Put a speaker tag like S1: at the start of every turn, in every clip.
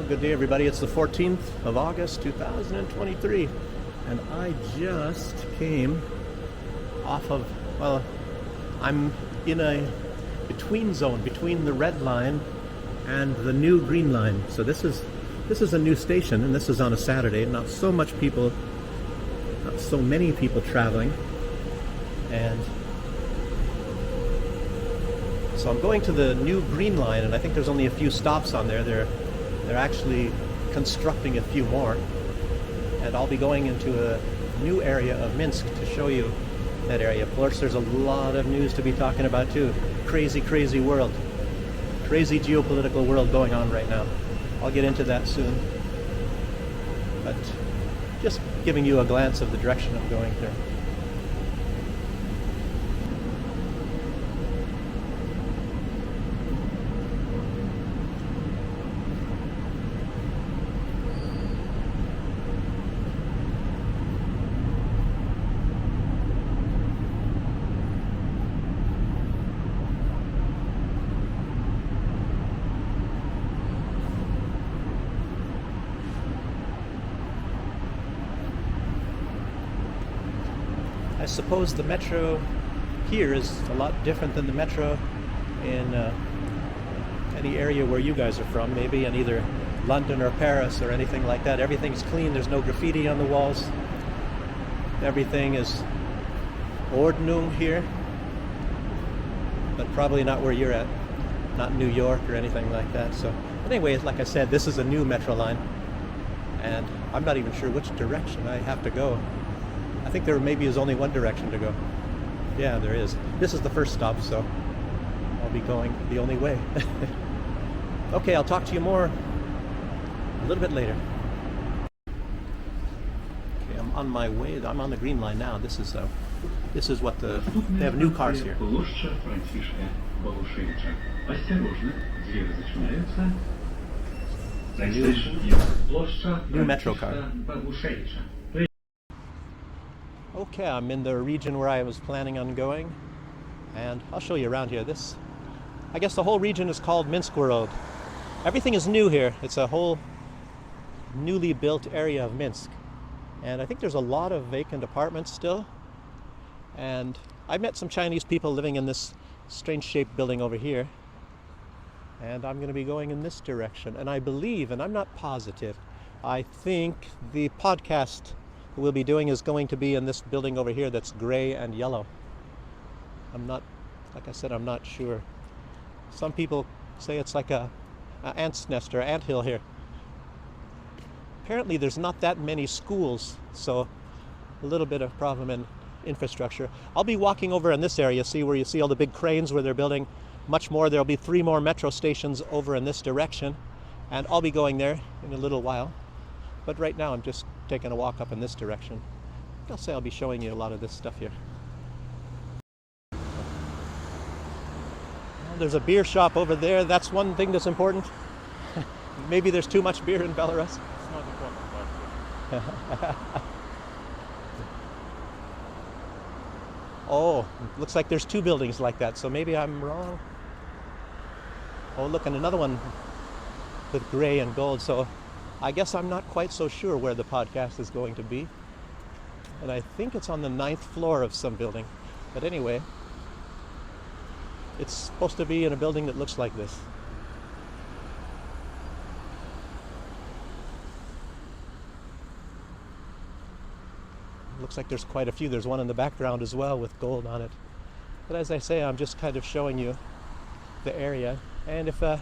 S1: Well, good day, everybody. It's the 14th of August, 2023, and I just came off of, well, I'm in a between zone between the red line and the new green line. So this is a new station, and this is on a Saturday. Not so many people traveling, and so I'm going to the new green line, and I think there's only a few stops on there. They're actually constructing a few more, and I'll be going into a new area of Minsk to show you that area. Of course, there's a lot of news to be talking about too. Crazy world. Crazy geopolitical world going on right now. I'll get into that soon. But just giving you a glance of the direction I'm going here. I suppose the metro here is a lot different than the metro in any area where you guys are from, maybe in either London or Paris or anything like that. Everything's clean, there's no graffiti on the walls. Everything is Ordnung here, but probably not where you're at, not New York or anything like that. So anyway, like I said, this is a new metro line, and I'm not even sure which direction I have to go. I think there maybe is only one direction to go. Yeah, there is. This is the first stop, so I'll be going the only way. Okay, I'll talk to you more a little bit later. Okay, I'm on my way. I'm on the green line now. This is what they have new cars here. New metro car. Okay, I'm in the region where I was planning on going, and I'll show you around here. I guess the whole region is called Minskworld. Everything is new here. It's a whole newly built area of Minsk, and I think there's a lot of vacant apartments still. And I met some Chinese people living in this strange shaped building over here, and I'm going to be going in this direction. And I believe, and I'm not positive, I think the podcast we'll be doing is going to be in this building over here that's gray and yellow. Like I said, I'm not sure. Some people say it's like a ant's nest or anthill here. Apparently there's not that many schools, so a little bit of problem in infrastructure. I'll be walking over in this area, see where you see all the big cranes where they're building much more. There'll be 3 more metro stations over in this direction, and I'll be going there in a little while. But right now I'm just taking a walk up in this direction. I'll say I'll be showing you a lot of this stuff here. Well, there's a beer shop over there. That's one thing that's important. Maybe there's too much beer in Belarus.
S2: It's not important.
S1: Oh, looks like there's 2 buildings like that, so maybe I'm wrong. Oh, look, and another one with gray and gold. So I guess I'm not quite so sure where the podcast is going to be. And I think it's on the 9th floor of some building. But anyway, it's supposed to be in a building that looks like this. Looks like there's quite a few. There's one in the background as well with gold on it. But as I say, I'm just kind of showing you the area. And if a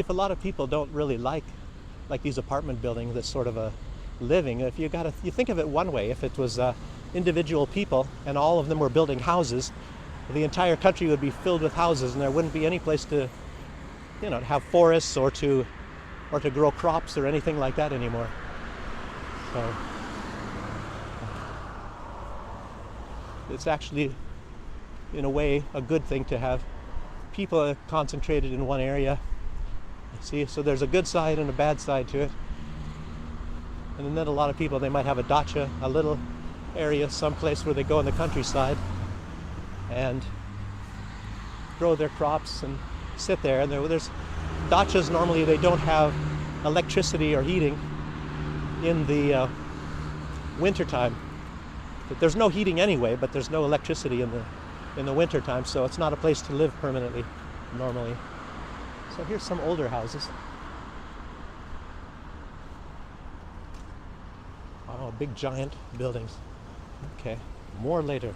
S1: lot of people don't really like these apartment buildings, this sort of a living, if you think of it one way, if it was individual people and all of them were building houses, the entire country would be filled with houses, and there wouldn't be any place to have forests or to grow crops or anything like that anymore. So it's actually, in a way, a good thing to have people concentrated in one area. See, so there's a good side and a bad side to it. And then a lot of people, they might have a dacha, a little area, someplace where they go in the countryside and grow their crops and sit there. And there's dachas, normally they don't have electricity or heating in the wintertime. There's no heating anyway, but there's no electricity in the wintertime, so it's not a place to live permanently normally. So here's some older houses. Oh, big giant buildings. Okay, more later.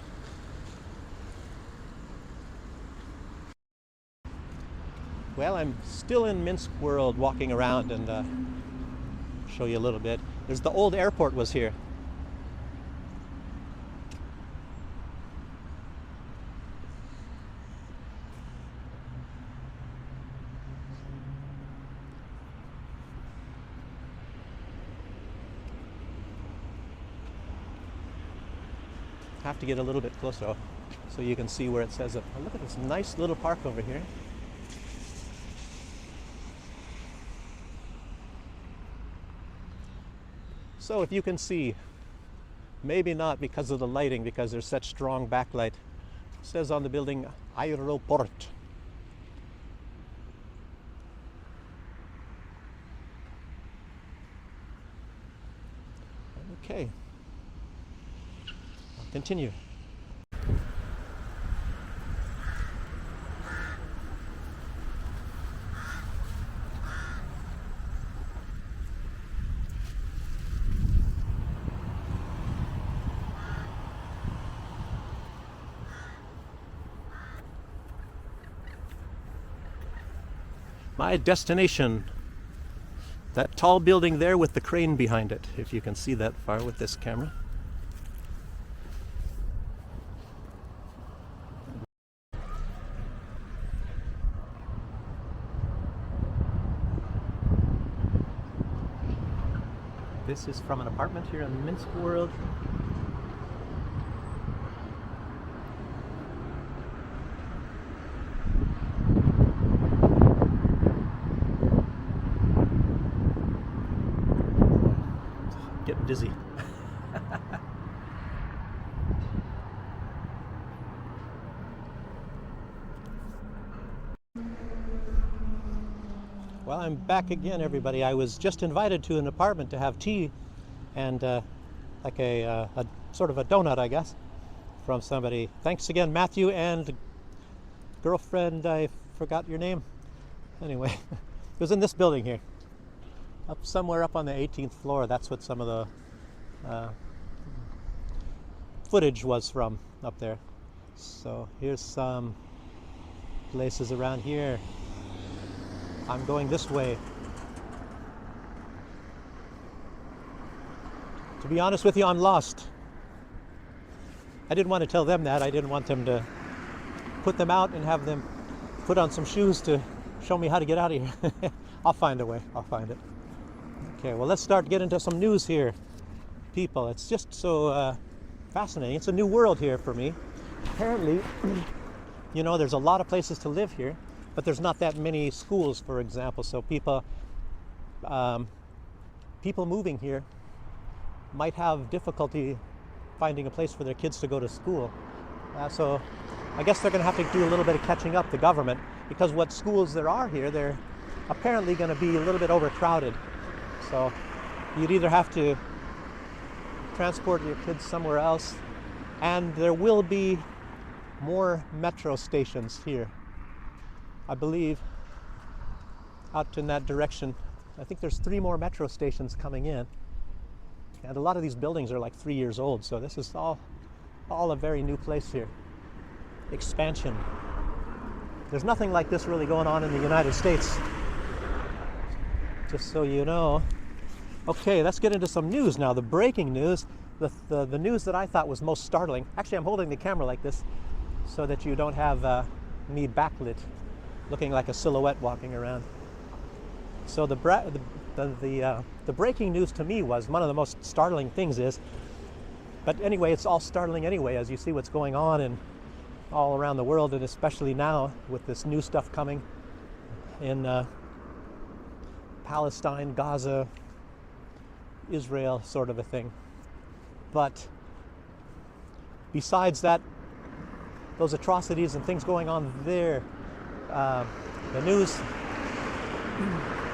S1: Well, I'm still in Minskworld walking around and show you a little bit. There's the old airport was here. Have to get a little bit closer so you can see where it says it. Oh, look at this nice little park over here. So if you can see, maybe not because of the lighting, because there's such strong backlight. It says on the building, Aeroport. Okay. I'll continue. My destination, that tall building there with the crane behind it, if you can see that far with this camera. This is from an apartment here in Minskworld. Getting dizzy. Well, I'm back again, everybody. I was just invited to an apartment to have tea and like a sort of a donut, I guess, from somebody. Thanks again, Matthew, and girlfriend, I forgot your name. Anyway, it was in this building here. Up somewhere up on the 18th floor. That's what some of the footage was from up there. So here's some places around here. I'm going this way. To be honest with you, I'm lost. I didn't want to tell them that. I didn't want them to put them out and have them put on some shoes to show me how to get out of here. I'll find a way. I'll find it. Okay, well, let's start getting into some news here, people. It's just so fascinating. It's a new world here for me. Apparently, you know, there's a lot of places to live here, but there's not that many schools, for example. So people moving here might have difficulty finding a place for their kids to go to school. So I guess they're going to have to do a little bit of catching up, the government, because what schools there are here, they're apparently going to be a little bit overcrowded. So you'd either have to transport your kids somewhere else, and there will be more metro stations here. I believe out in that direction. I think there's 3 more metro stations coming in. And a lot of these buildings are like 3 years old, so this is all a very new place here. Expansion. There's nothing like this really going on in the United States. Just so you know. Okay, let's get into some news now. The breaking news, the news that I thought was most startling. Actually, I'm holding the camera like this so that you don't have me backlit, looking like a silhouette walking around. So the breaking news to me was one of the most startling things is, but anyway, it's all startling anyway as you see what's going on and all around the world, and especially now with this new stuff coming in Palestine, Gaza, Israel, sort of a thing. But besides that, those atrocities and things going on there, the news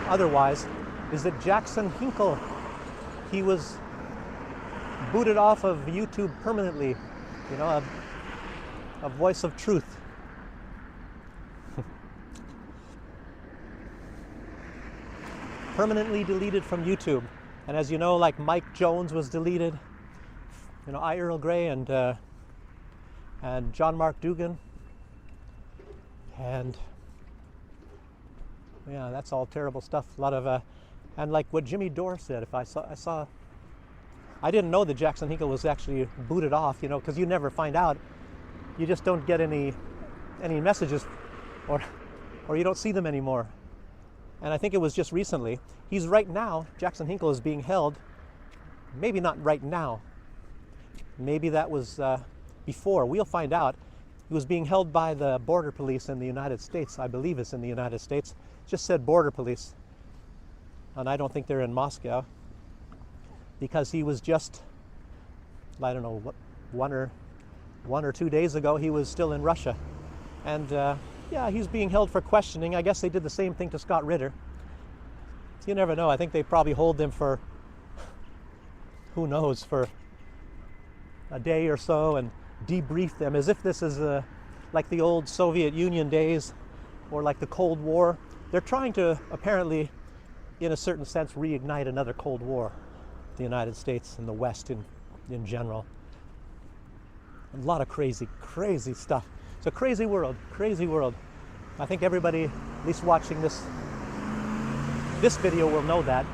S1: otherwise is that Jackson Hinkle, he was booted off of YouTube permanently. You know, a voice of truth. Permanently deleted from YouTube. And as you know, like Mike Jones was deleted, you know, I Earl Grey and John Mark Dugan, and yeah, that's all terrible stuff. A lot of and like what Jimmy Dore said, if I didn't know that Jackson Hinkle was actually booted off, you know, because you never find out. You just don't get any messages, or you don't see them anymore. And I think it was just recently. He's right now, Jackson Hinkle is being held, maybe not right now. Maybe that was before. We'll find out. He was being held by the border police in the United States. I believe it's in the United States. It just said border police. And I don't think they're in Moscow. Because he was just, I don't know, one or 2 days ago, he was still in Russia. And yeah, he's being held for questioning. I guess they did the same thing to Scott Ritter. You never know. I think they probably hold them for, who knows, for a day or so and debrief them as if this is like the old Soviet Union days or like the Cold War. They're trying to apparently, in a certain sense, reignite another Cold War. The United States and the West in general. A lot of crazy stuff. It's a crazy world, crazy world. I think everybody, at least watching this video, will know that.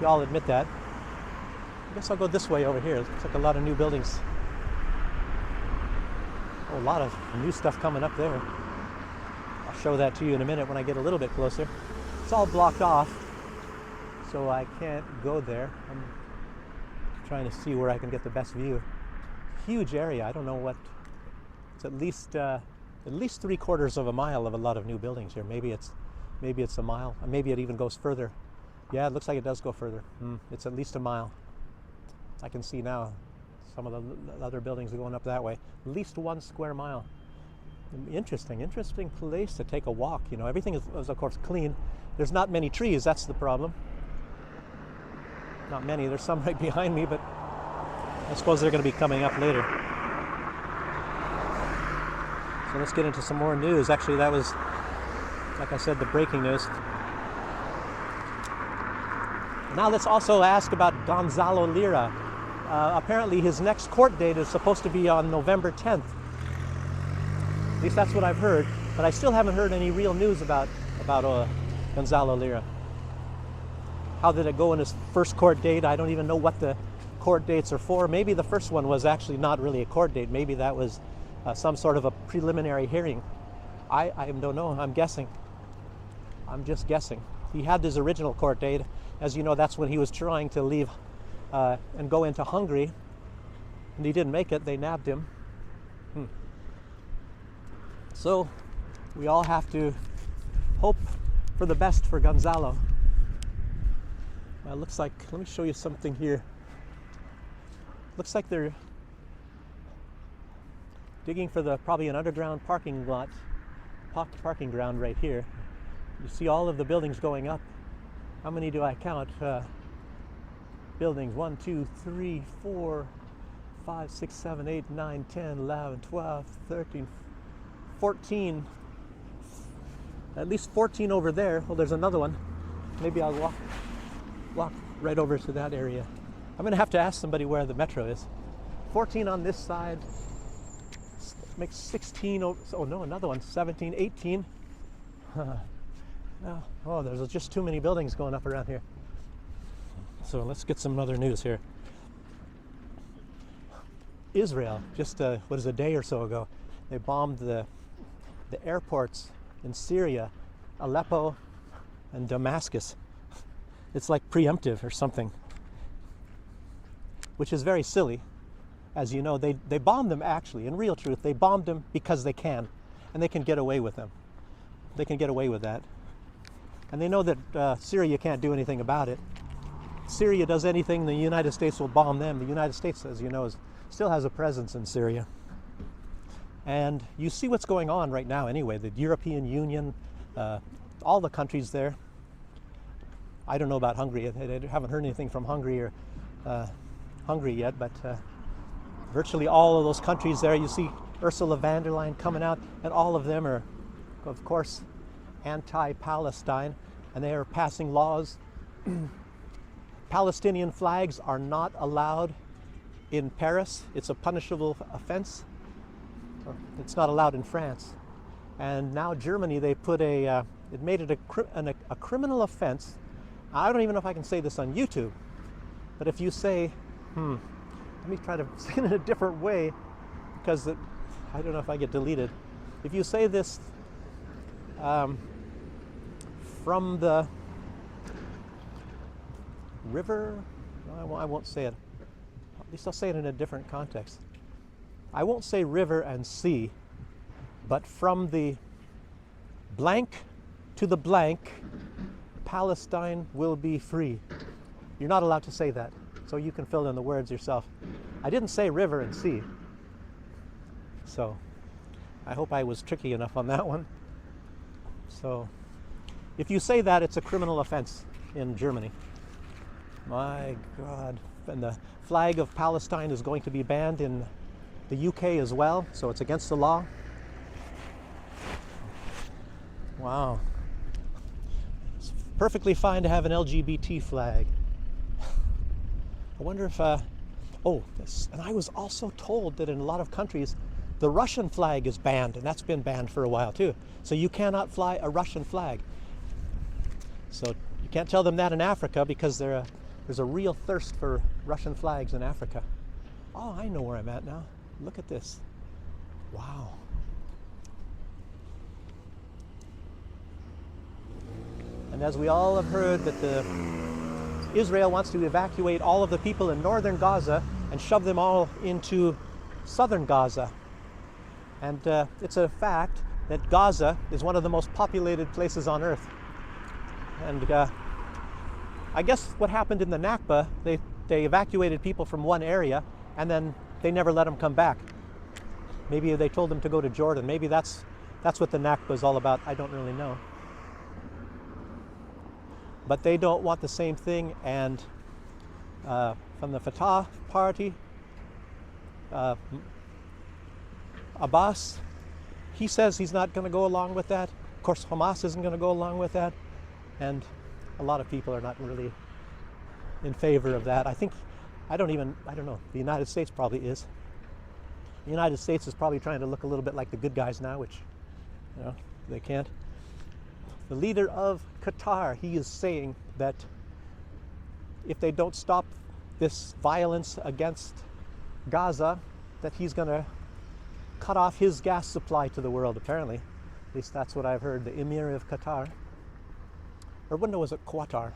S1: You all admit that. I guess I'll go this way over here. It looks like a lot of new buildings. Oh, a lot of new stuff coming up there. I'll show that to you in a minute when I get a little bit closer. It's all blocked off, so I can't go there. I'm trying to see where I can get the best view. Huge area. I don't know what. It's at least 3/4 of a mile of a lot of new buildings here. Maybe it's a mile. Maybe it even goes further. Yeah, it looks like it does go further. It's at least a mile. I can see now some of the other buildings are going up that way. At least 1 square mile. Interesting place to take a walk. You know, everything is of course clean. There's not many trees. That's the problem. Not many. There's some right behind me, but I suppose they're going to be coming up later. So let's get into some more news. Actually, that was, like I said, the breaking news. Now let's also ask about Gonzalo Lira. Apparently his next court date is supposed to be on November 10th. At least that's what I've heard. But I still haven't heard any real news about Gonzalo Lira. How did it go in his first court date? I don't even know what the court dates are for. Maybe the first one was actually not really a court date. Maybe that was some sort of a preliminary hearing. I don't know. I'm guessing. I'm just guessing. He had his original court date. As you know, that's when he was trying to leave and go into Hungary. And he didn't make it. They nabbed him. So we all have to hope for the best for Gonzalo. Looks like, let me show you something here. Looks like they're digging for probably an underground parking lot, parking ground right here. You see all of the buildings going up. How many do I count? Buildings, 1, 2, 3, 4, 5, 6, 7, 8, 9, 10, 11, 12, 13, 14. At least 14 over there. Well, there's another one. Maybe I'll walk right over to that area. I'm going to have to ask somebody where the metro is. 14 on this side. Makes 16. Oh no, another one. 17, 18. Oh, there's just too many buildings going up around here. So let's get some other news here. Israel, just a day or so ago, they bombed the airports in Syria, Aleppo, and Damascus. It's like preemptive or something, which is very silly. As you know, they bombed them actually. In real truth, they bombed them because they can, and they can get away with them. They can get away with that. And they know that Syria can't do anything about it. Syria does anything, the United States will bomb them. The United States, as you know, still has a presence in Syria. And you see what's going on right now anyway. The European Union, all the countries there. I don't know about Hungary. I haven't heard anything from Hungary or Hungary yet, but virtually all of those countries there, you see Ursula von der Leyen coming out, and all of them are, of course, anti-Palestine, and they are passing laws. Palestinian flags are not allowed in Paris. It's a punishable offense. It's not allowed in France. And now Germany, they put it made it a criminal offense. I don't even know if I can say this on YouTube, but if you say, let me try to say it in a different way, because I don't know if I get deleted. If you say this from the river, no, I won't say it. At least I'll say it in a different context. I won't say river and sea, but from the blank to the blank, Palestine will be free. You're not allowed to say that, so you can fill in the words yourself. I didn't say river and sea, so I hope I was tricky enough on that one. So if you say that, it's a criminal offense in Germany. My God. And the flag of Palestine is going to be banned in the UK as well, so it's against the law. Wow. It's perfectly fine to have an LGBT flag. I wonder if, and I was also told that in a lot of countries, the Russian flag is banned, and that's been banned for a while too. So you cannot fly a Russian flag. So you can't tell them that in Africa, because there's a real thirst for Russian flags in Africa. Oh, I know where I'm at now. Look at this. Wow. And as we all have heard, that Israel wants to evacuate all of the people in northern Gaza and shove them all into southern Gaza. And it's a fact that Gaza is one of the most populated places on earth. And I guess what happened in the Nakba, they evacuated people from one area, and then they never let them come back. Maybe they told them to go to Jordan. Maybe that's what the Nakba is all about. I don't really know. But they don't want the same thing, and from the Fatah party, Abbas, he says he's not going to go along with that. Of course, Hamas isn't going to go along with that, and a lot of people are not really in favor of that. I don't know. The United States probably is. The United States is probably trying to look a little bit like the good guys now, which, they can't. The leader of Qatar, he is saying that if they don't stop this violence against Gaza, that he's going to cut off his gas supply to the world, apparently. At least that's what I've heard. The Emir of Qatar. Or when was it Qatar?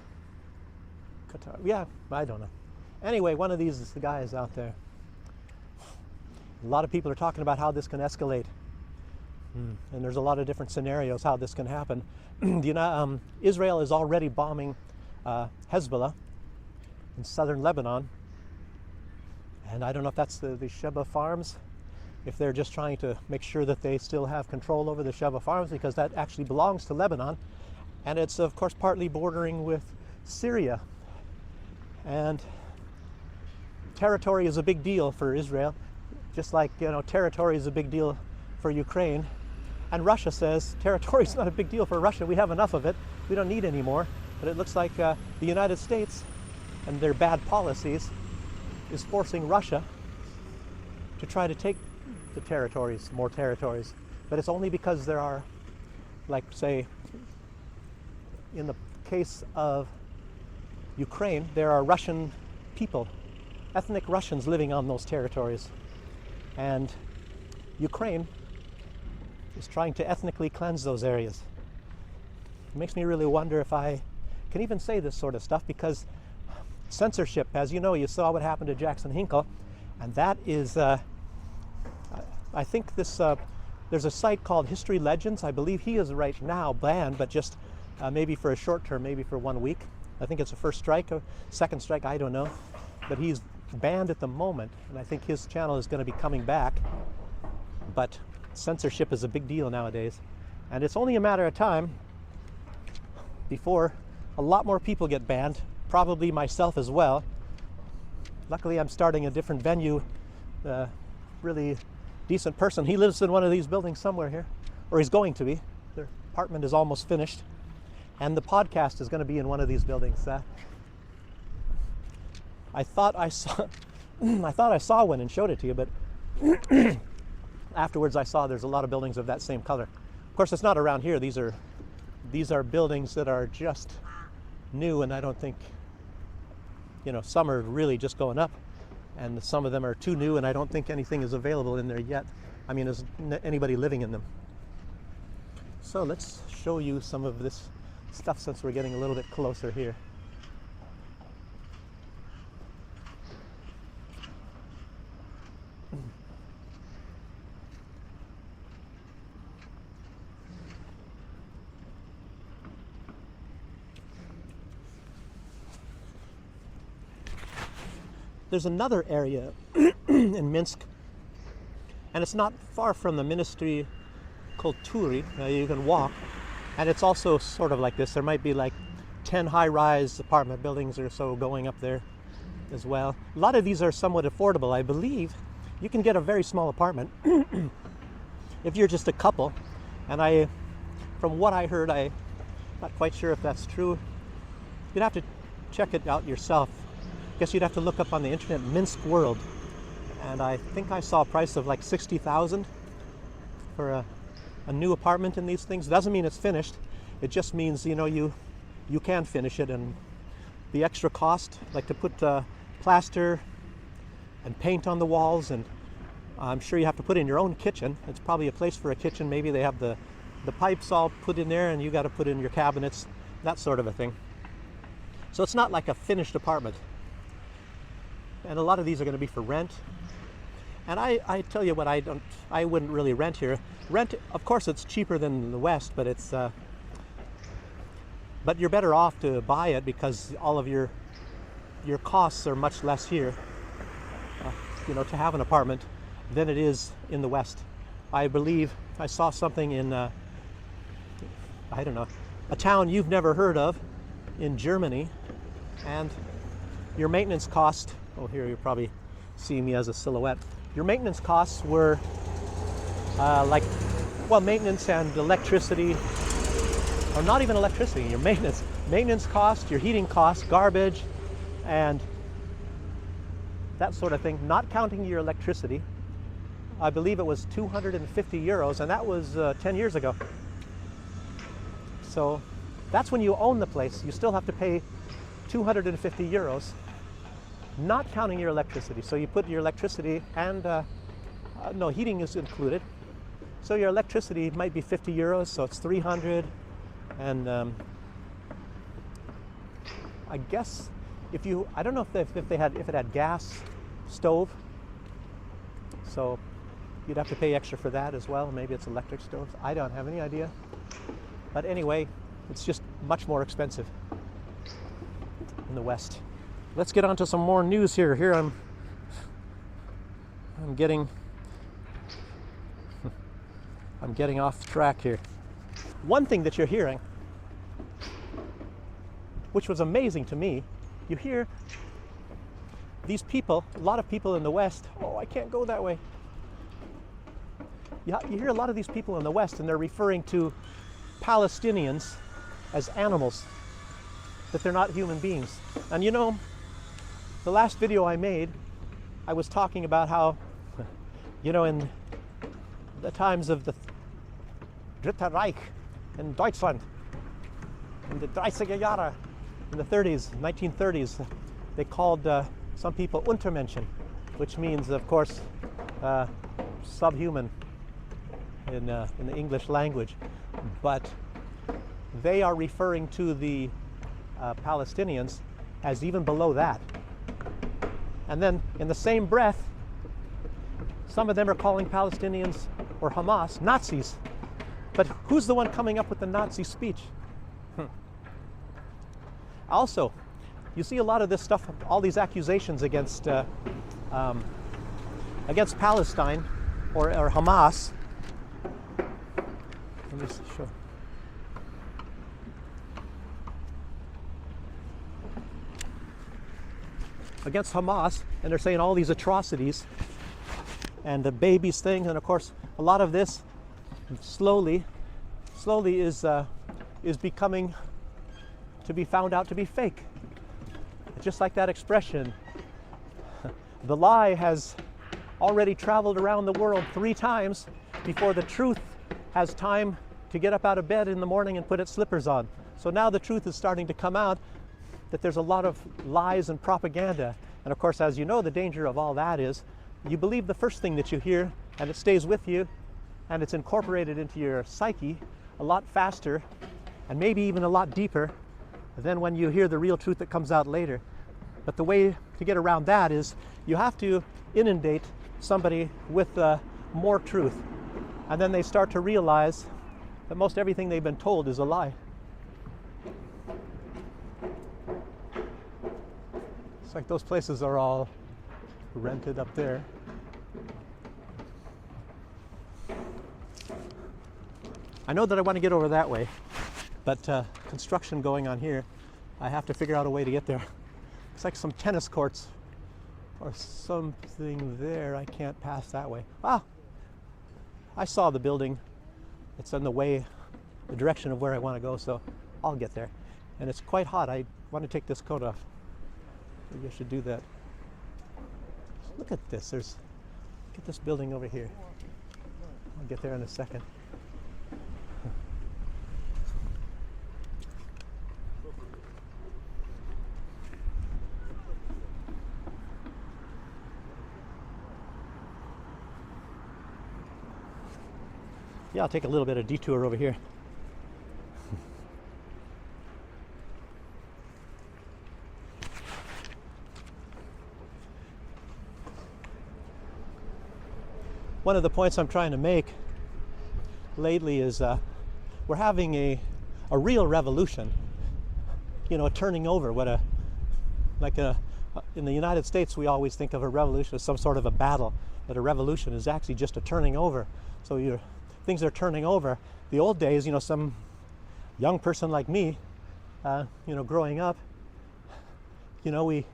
S1: Qatar. Yeah, I don't know. Anyway, one of these is the guys out there. A lot of people are talking about how this can escalate. And there's a lot of different scenarios how this can happen. Israel is already bombing Hezbollah in southern Lebanon. And I don't know if that's the Sheba farms, if they're just trying to make sure that they still have control over the Sheba farms, because that actually belongs to Lebanon. And it's, of course, partly bordering with Syria. And territory is a big deal for Israel, just like, territory is a big deal for Ukraine. And Russia says territory is not a big deal for Russia. We have enough of it. We don't need any more. But it looks like the United States and their bad policies is forcing Russia to try to take the territories, more territories. But it's only because there are, like, say, in the case of Ukraine, there are Russian people, ethnic Russians living on those territories. And Ukraine is trying to ethnically cleanse those areas. It makes me really wonder if I can even say this sort of stuff, because censorship, as you know, you saw what happened to Jackson Hinkle, and that is, I think this, there's a site called History Legends. I believe he is right now banned, but just maybe for a short term, maybe for 1 week. I think it's a first strike or second strike, I don't know. But he's banned at the moment, and I think his channel is going to be coming back. But censorship is a big deal nowadays, and it's only a matter of time before a lot more people get banned, probably myself as well. Luckily, I'm starting a different venue. Really decent person. He lives in one of these buildings somewhere here, or he's going to be. Their apartment is almost finished, and the podcast is going to be in one of these buildings. I thought I saw, I thought I saw one and showed it to you, but afterwards I saw there's a lot of buildings of that same color. Of course, it's not around here. These are buildings that are just new, and I don't think, some are really just going up, and some of them are too new, and I don't think anything is available in there yet. I mean, is anybody living in them? So let's show you some of this stuff since we're getting a little bit closer here. There's another area in Minsk, and it's not far from the Ministry Kultury. You can walk, and it's also sort of like this. There might be like 10 high-rise apartment buildings or so going up there as well. A lot of these are somewhat affordable. I believe you can get a very small apartment if you're just a couple, and from what I heard, I'm not quite sure if that's true. You'd have to check it out yourself. I guess you'd have to look up on the internet Minskworld, and I think I saw a price of like 60,000 for a new apartment in these things. Doesn't mean it's finished. It just means you can finish it, and the extra cost, like to put plaster and paint on the walls, and I'm sure you have to put in your own kitchen. It's probably a place for a kitchen. Maybe they have the pipes all put in there, and you got to put in your cabinets, that sort of a thing. So it's not like a finished apartment. And a lot of these are going to be for rent. And I tell you what, I wouldn't really rent here. Rent, of course, it's cheaper than the West, but but you're better off to buy it because all of your costs are much less here, to have an apartment than it is in the West. I believe I saw something in, I don't know, a town you've never heard of in Germany, and your maintenance cost, here you're probably seeing me as a silhouette. Your maintenance costs were maintenance and electricity, or not even electricity, your maintenance costs, your heating costs, garbage, and that sort of thing, not counting your electricity. I believe it was 250 euros, and that was 10 years ago. So that's when you own the place. You still have to pay 250 euros. Not counting your electricity. So you put your electricity and, no, heating is included. So your electricity might be 50 euros, so it's 300. And I guess I don't know if it had gas stove. So you'd have to pay extra for that as well. Maybe it's electric stoves. I don't have any idea. But anyway, it's just much more expensive in the West. Let's get on to some more news here. Here I'm getting off track here. One thing that you're hearing, which was amazing to me, you hear these people, a lot of people in the West, I can't go that way. You hear a lot of these people in the West, and they're referring to Palestinians as animals, that they're not human beings. And the last video I made, I was talking about how, in the times of the Dritte Reich in Deutschland, in the 30er Jahre, in the 1930s, they called some people Untermenschen, which means, of course, subhuman in the English language. But they are referring to the Palestinians as even below that. And then in the same breath, some of them are calling Palestinians or Hamas Nazis. But who's the one coming up with the Nazi speech? Also, you see a lot of this stuff, all these accusations against Palestine or Hamas. Let me show. against Hamas, and they're saying all these atrocities and the babies thing, and of course a lot of this slowly is becoming to be found out to be fake. Just like that expression, the lie has already traveled around the world 3 times before the truth has time to get up out of bed in the morning and put its slippers on. So now the truth is starting to come out that there's a lot of lies and propaganda. And of course, as you know, the danger of all that is you believe the first thing that you hear, and it stays with you, and it's incorporated into your psyche a lot faster and maybe even a lot deeper than when you hear the real truth that comes out later. But the way to get around that is you have to inundate somebody with more truth, and then they start to realize that most everything they've been told is a lie. It's like those places are all rented up there. I know that I want to get over that way, but construction going on here, I have to figure out a way to get there. It's like some tennis courts or something there. I can't pass that way. Ah, I saw the building. It's in the way, the direction of where I want to go, so I'll get there. And it's quite hot. I want to take this coat off. Maybe I should do that. Look at this. Look at this building over here. I'll get there in a second. Yeah, I'll take a little bit of detour over here. One of the points I'm trying to make lately is we're having a real revolution. You know, a turning over. In the United States, we always think of a revolution as some sort of a battle, but a revolution is actually just a turning over. So things are turning over. The old days, some young person like me, growing up, the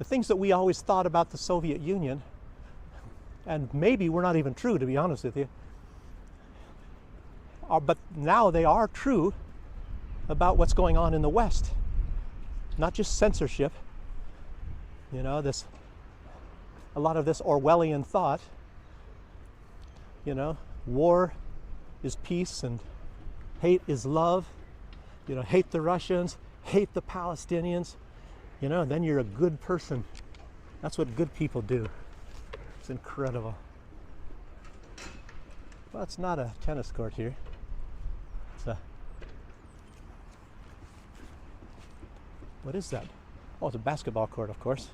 S1: things that we always thought about the Soviet Union, and maybe were not even true, to be honest with you, but now they are true about what's going on in the West. Not just censorship, a lot of this Orwellian thought, war is peace and hate is love. Hate the Russians, hate the Palestinians, then you're a good person. That's what good people do. It's incredible. Well, it's not a tennis court here. What is that? Oh, it's a basketball court, of course.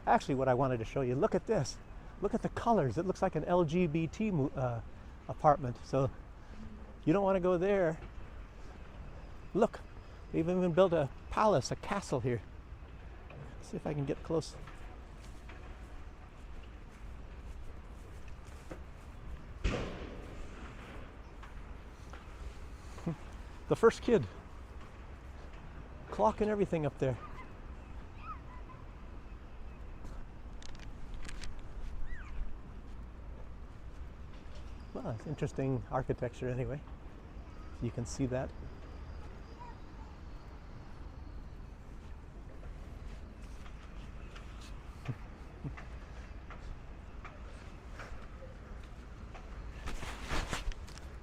S1: Actually, what I wanted to show you, look at this. Look at the colors. It looks like an LGBT apartment. So you don't want to go there. Look, they've even built a palace, a castle here. Let's see if I can get close. The first kid. Clock and everything up there. Well, it's interesting architecture anyway. You can see that.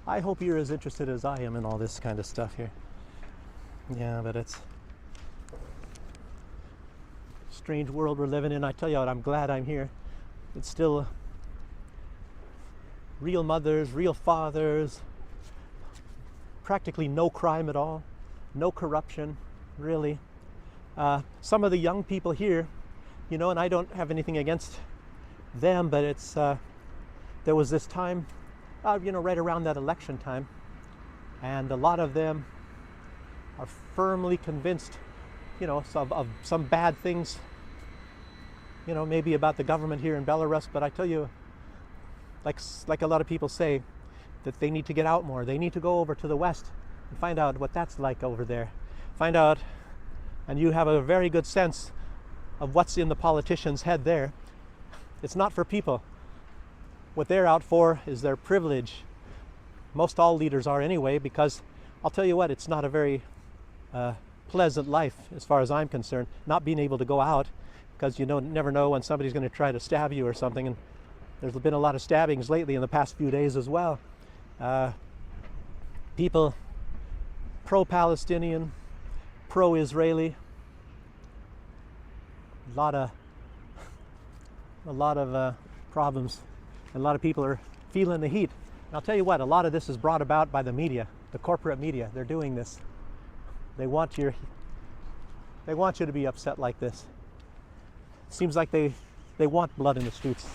S1: I hope you're as interested as I am in all this kind of stuff here. Yeah, but it's a strange world we're living in. I tell you what, I'm glad I'm here. It's still real mothers, real fathers, practically no crime at all, no corruption, really. Some of the young people here, and I don't have anything against them, but it's there was this time, right around that election time, and a lot of them are firmly convinced, of some bad things, maybe about the government here in Belarus. But I tell you, like a lot of people say, that they need to get out more. They need to go over to the West and find out what that's like over there. Find out, and you have a very good sense of what's in the politician's head there. It's not for people. What they're out for is their privilege. Most all leaders are anyway, because I'll tell you what, it's not a very pleasant life as far as I'm concerned, not being able to go out, because you never know when somebody's going to try to stab you or something. And there's been a lot of stabbings lately in the past few days as well. People pro-Palestinian, pro-Israeli, a lot of problems, and a lot of people are feeling the heat. And I'll tell you what, a lot of this is brought about by the media, the corporate media. They're doing this. They want you to be upset like this. It seems like they want blood in the streets.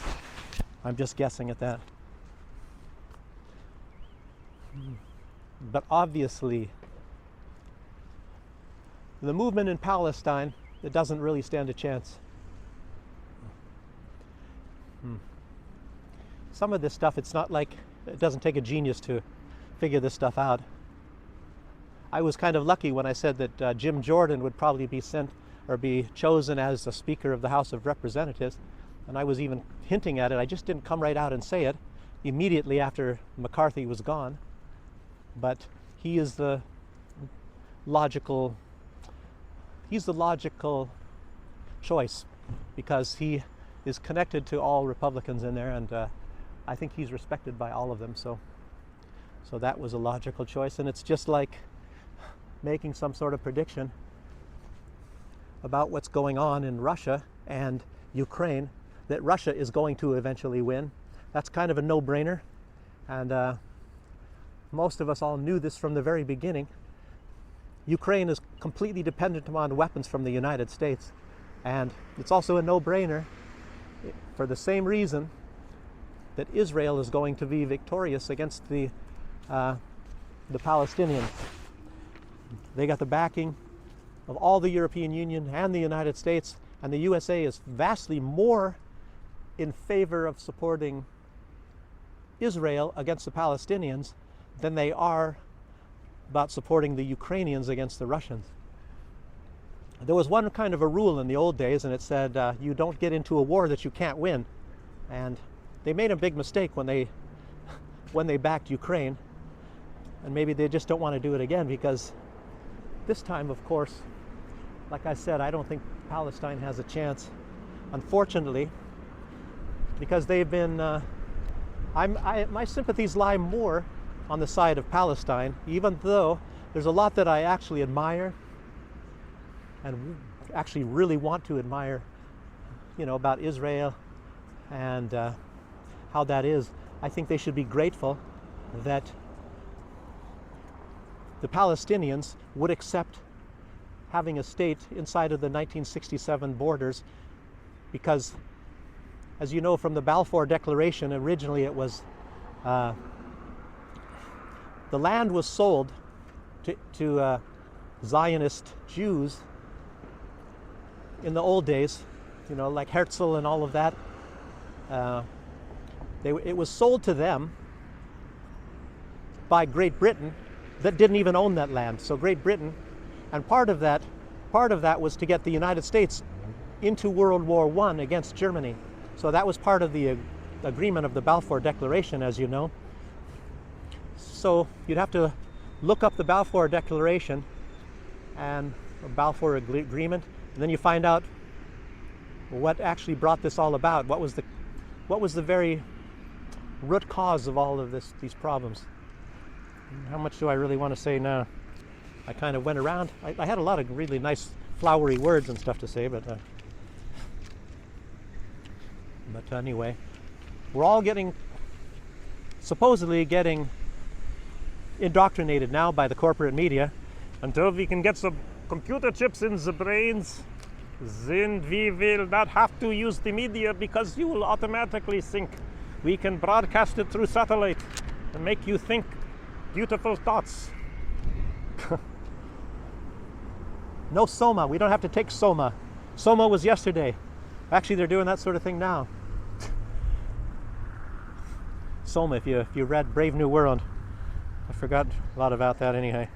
S1: I'm just guessing at that. But obviously, the movement in Palestine, it doesn't really stand a chance. Some of this stuff, it's not like, it doesn't take a genius to figure this stuff out. I was kind of lucky when I said that Jim Jordan would probably be sent or be chosen as the Speaker of the House of Representatives, and I was even hinting at it. I just didn't come right out and say it immediately after McCarthy was gone. But he is the logical choice, because he is connected to all Republicans in there, and I think he's respected by all of them. So that was a logical choice. And it's just like making some sort of prediction about what's going on in Russia and Ukraine, that Russia is going to eventually win. That's kind of a no-brainer, and most of us all knew this from the very beginning. Ukraine is completely dependent upon weapons from the United States, and it's also a no-brainer for the same reason that Israel is going to be victorious against the Palestinians. They got the backing of all the European Union and the United States, and the USA is vastly more in favor of supporting Israel against the Palestinians than they are about supporting the Ukrainians against the Russians. There was one kind of a rule in the old days, and it said you don't get into a war that you can't win. And they made a big mistake when they backed Ukraine, and maybe they just don't want to do it again, because this time, of course, like I said, I don't think Palestine has a chance, unfortunately, because they've been my sympathies lie more on the side of Palestine, even though there's a lot that I actually admire and actually really want to admire, about Israel and how that is. I think they should be grateful that the Palestinians would accept having a state inside of the 1967 borders, because, as you know from the Balfour Declaration, originally it was the land was sold to Zionist Jews in the old days, like Herzl and all of that. It was sold to them by Great Britain, that didn't even own that land. So Great Britain, and part of that was to get the United States into World War I against Germany. So that was part of the agreement of the Balfour Declaration, as you know. So you'd have to look up the Balfour Declaration and the Balfour Agreement, and then you find out what actually brought this all about. What was the very root cause of all of these problems? How much do I really want to say now? I kind of went around. I had a lot of really nice flowery words and stuff to say, but anyway, we're all supposedly getting indoctrinated now by the corporate media. Until we can get some computer chips in the brains, then we will not have to use the media, because you will automatically think we can broadcast it through satellite and make you think beautiful thoughts. No Soma. We don't have to take Soma. Soma was yesterday. Actually, they're doing that sort of thing now. Soma, if you read Brave New World. I forgot a lot about that anyway.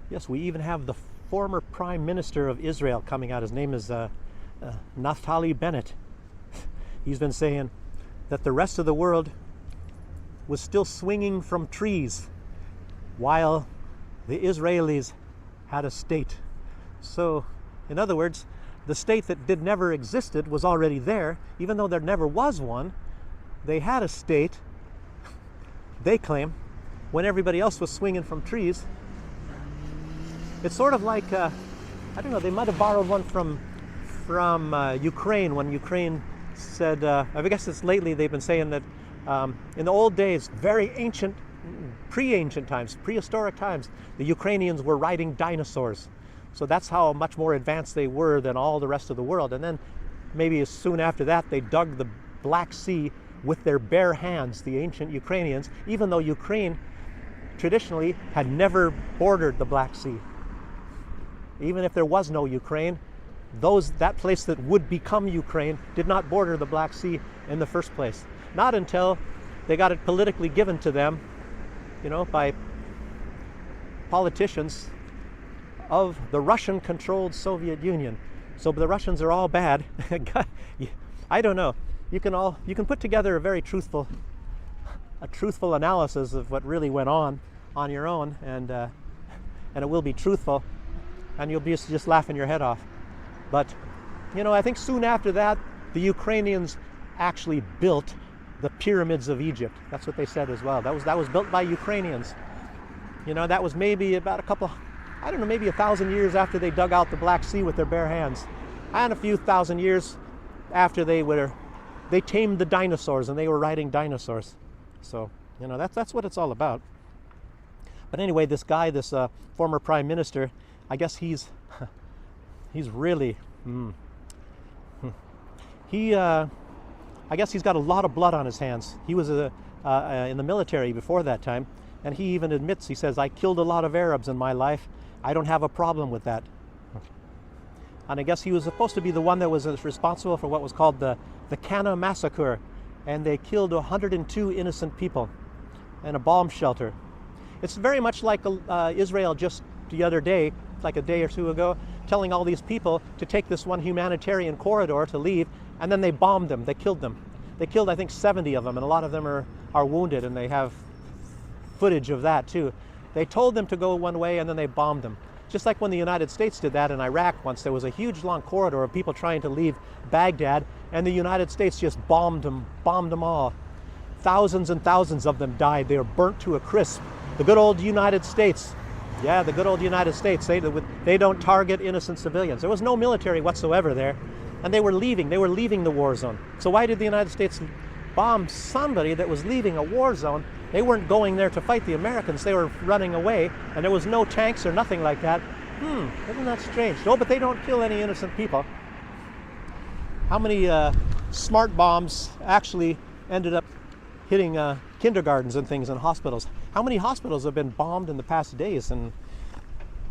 S1: Yes, we even have the former Prime Minister of Israel coming out. His name is Naftali Bennett. He's been saying that the rest of the world was still swinging from trees while the Israelis had a state. So, in other words, the state that never existed was already there, even though there never was one. They had a state, they claim, when everybody else was swinging from trees. It's sort of like, I don't know, they might have borrowed one from Ukraine, when Ukraine said, I guess it's lately they've been saying that in the old days, very ancient, pre-ancient times, prehistoric times, the Ukrainians were riding dinosaurs. So that's how much more advanced they were than all the rest of the world. And then maybe soon after that, they dug the Black Sea with their bare hands, the ancient Ukrainians, even though Ukraine traditionally had never bordered the Black Sea. Even if there was no Ukraine, that place that would become Ukraine did not border the Black Sea in the first place. Not until they got it politically given to them, by politicians of the Russian-controlled Soviet Union. So the Russians are all bad. I don't know. You can put together a very truthful analysis of what really went on your own, and it will be truthful, and you'll be just laughing your head off. But I think soon after that, the Ukrainians actually built the pyramids of Egypt. That's what they said as well. That was built by Ukrainians. That was maybe about maybe 1,000 years after they dug out the Black Sea with their bare hands, and a few thousand years after they tamed the dinosaurs and they were riding dinosaurs. So that's what it's all about. But anyway, this guy, this former prime minister, I guess he's really I guess he's got a lot of blood on his hands. He was in the military before that time, and he even admits, he says, I killed a lot of Arabs in my life. I don't have a problem with that. And I guess he was supposed to be the one that was responsible for what was called the Cana massacre, and they killed 102 innocent people in a bomb shelter. It's very much like Israel just the other day, like a day or two ago, telling all these people to take this one humanitarian corridor to leave, and then they bombed them. They killed them. They killed, I think, 70 of them, and a lot of them are wounded, and they have footage of that too. They told them to go one way, and then they bombed them. Just like when the United States did that in Iraq once. There was a huge long corridor of people trying to leave Baghdad, and the United States just bombed them all. Thousands and thousands of them died. They were burnt to a crisp. The good old United States. Yeah, the good old United States. They don't target innocent civilians. There was no military whatsoever there, and they were leaving the war zone. So why did the United States bomb somebody that was leaving a war zone? They weren't going there to fight the Americans. They were running away, and there was no tanks or nothing like that. Isn't that strange? No, but they don't kill any innocent people. How many smart bombs actually ended up hitting kindergartens and things and hospitals? How many hospitals have been bombed in the past days in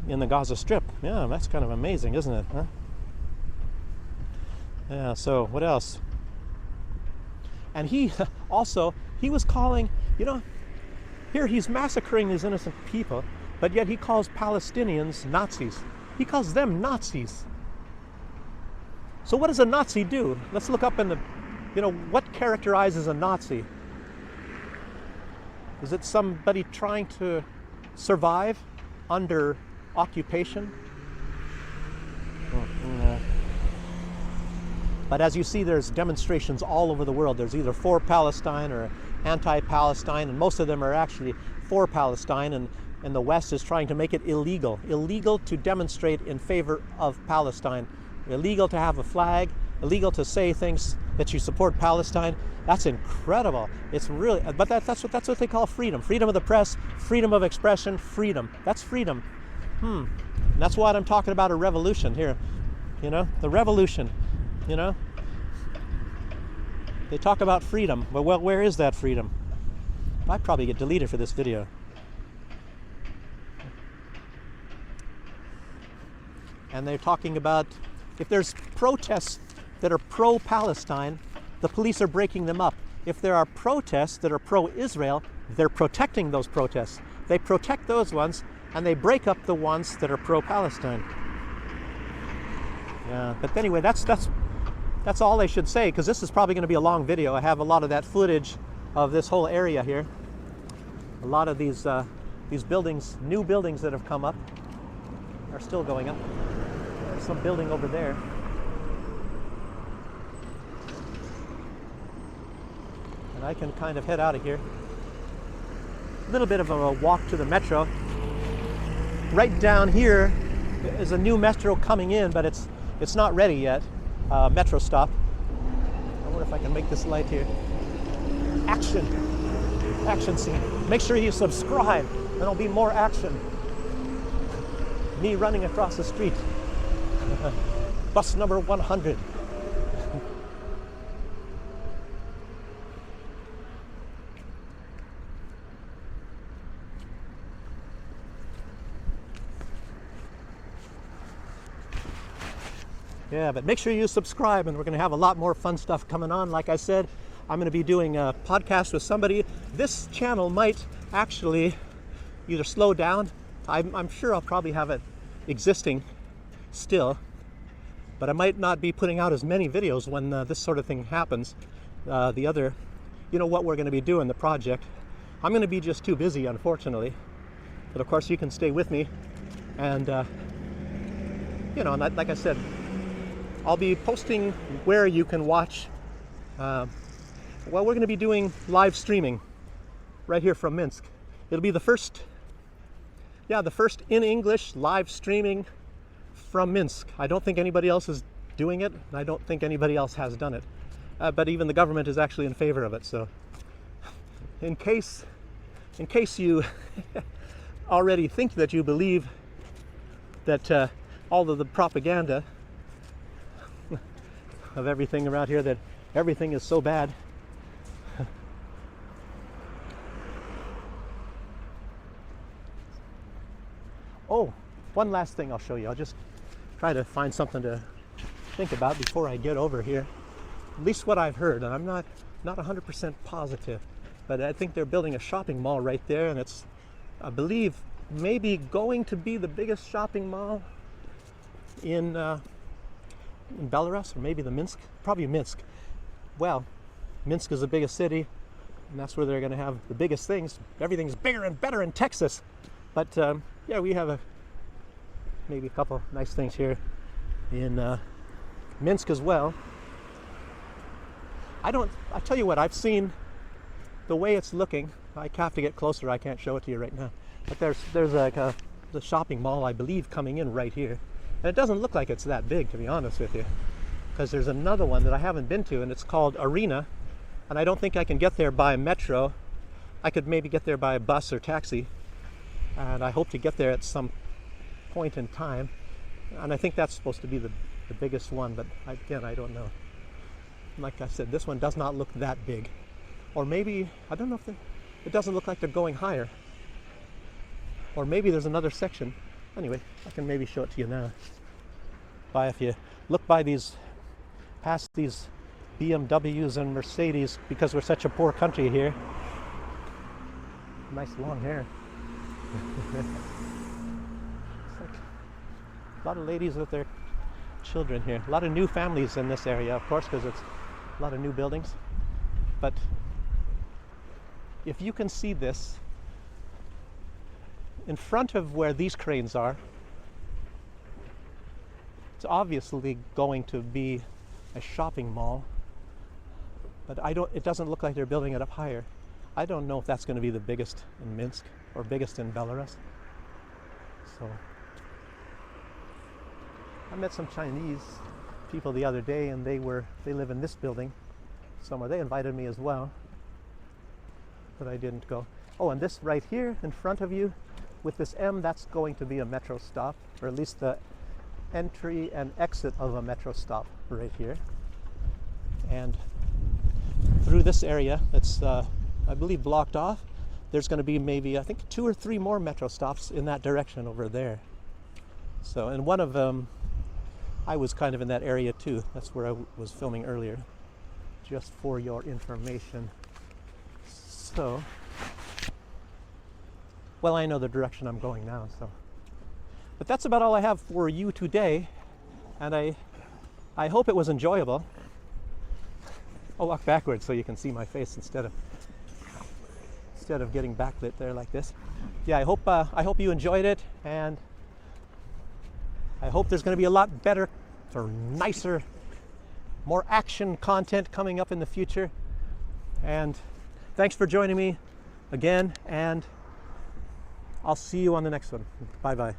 S1: the Gaza Strip? Yeah, that's kind of amazing, isn't it? Huh? Yeah, so what else? And he was calling, here he's massacring these innocent people, but yet he calls Palestinians Nazis. He calls them Nazis. So what does a Nazi do? Let's look up what characterizes a Nazi? Is it somebody trying to survive under occupation? But as you see, there's demonstrations all over the world. There's either for Palestine or anti-Palestine, and most of them are actually for Palestine, and the West is trying to make it illegal to demonstrate in favor of Palestine, illegal to have a flag, illegal to say things that you support Palestine. That's incredible. It's really, but that's what they call freedom. Freedom of the press, freedom of expression, freedom. That's freedom. And that's what I'm talking about, a revolution here. The revolution. They talk about freedom, but well, where is that freedom? I'd probably get deleted for this video. And they're talking about if there's protests that are pro-Palestine, the police are breaking them up. If there are protests that are pro-Israel, they're protecting those protests. They protect those ones, and they break up the ones that are pro-Palestine. Yeah, but anyway, that's all I should say, because this is probably going to be a long video. I have a lot of that footage of this whole area here. A lot of these buildings, new buildings that have come up, are still going up. There's some building over there. And I can kind of head out of here. A little bit of a walk to the metro. Right down here is a new metro coming in, but it's not ready yet. Metro stop. I wonder if I can make this light here. Action scene. Make sure you subscribe. There'll be more action. Me running across the street. Bus number 100. Yeah, but make sure you subscribe, and we're going to have a lot more fun stuff coming on. Like I said, I'm going to be doing a podcast with somebody. This channel might actually either slow down. I'm sure I'll probably have it existing still, but I might not be putting out as many videos when this sort of thing happens. The other, what we're going to be doing, the project. I'm going to be just too busy, unfortunately. But of course, you can stay with me, and like I said, I'll be posting where you can watch. We're going to be doing live streaming right here from Minsk. It'll be the first in English live streaming from Minsk. I don't think anybody else is doing it, and I don't think anybody else has done it. But even the government is actually in favor of it. So, in case you already think that you believe that all of the propaganda of everything around here, that everything is so bad. Oh, one last thing I'll show you. I'll just try to find something to think about before I get over here. At least what I've heard, and I'm not 100% positive, but I think they're building a shopping mall right there, and it's, I believe, maybe going to be the biggest shopping mall in Belarus, or maybe probably Minsk. Well, Minsk is the biggest city, and that's where they're going to have the biggest things. Everything's bigger and better in Texas. But yeah, we have maybe a couple nice things here in Minsk as well. I tell you what, I've seen the way it's looking. I have to get closer. I can't show it to you right now. But there's like the shopping mall, I believe, coming in right here. And it doesn't look like it's that big, to be honest with you, because there's another one that I haven't been to, and it's called Arena, and I don't think I can get there by metro. I could maybe get there by a bus or taxi, and I hope to get there at some point in time, and I think that's supposed to be the biggest one, but again, I don't know. Like I said, this one does not look that big, or maybe, I don't know if it doesn't look like they're going higher, or maybe there's another section. Anyway, I can maybe show it to you now. If you look past these BMWs and Mercedes, because we're such a poor country here. Nice long hair. It's like a lot of ladies with their children here. A lot of new families in this area, of course, because it's a lot of new buildings. But if you can see this, in front of where these cranes are, it's obviously going to be a shopping mall, but it doesn't look like they're building it up higher. I don't know if that's going to be the biggest in Minsk or biggest in Belarus. So I met some Chinese people the other day, and they live in this building somewhere. They invited me as well, but I didn't go. Oh, and this right here in front of you with this M, that's going to be a metro stop, or at least the entry and exit of a metro stop right here. And through this area that's I believe blocked off, there's going to be maybe, I think, 2 or 3 more metro stops in that direction over there. So, and one of them, I was kind of in that area too. That's where I was filming earlier, just for your information. So Well, I know the direction I'm going now, so. But that's about all I have for you today, and I hope it was enjoyable. I'll walk backwards so you can see my face instead of getting backlit there like this. Yeah, I hope you enjoyed it, and I hope there's going to be a lot better or nicer, more action content coming up in the future. And thanks for joining me again, and I'll see you on the next one. Bye bye.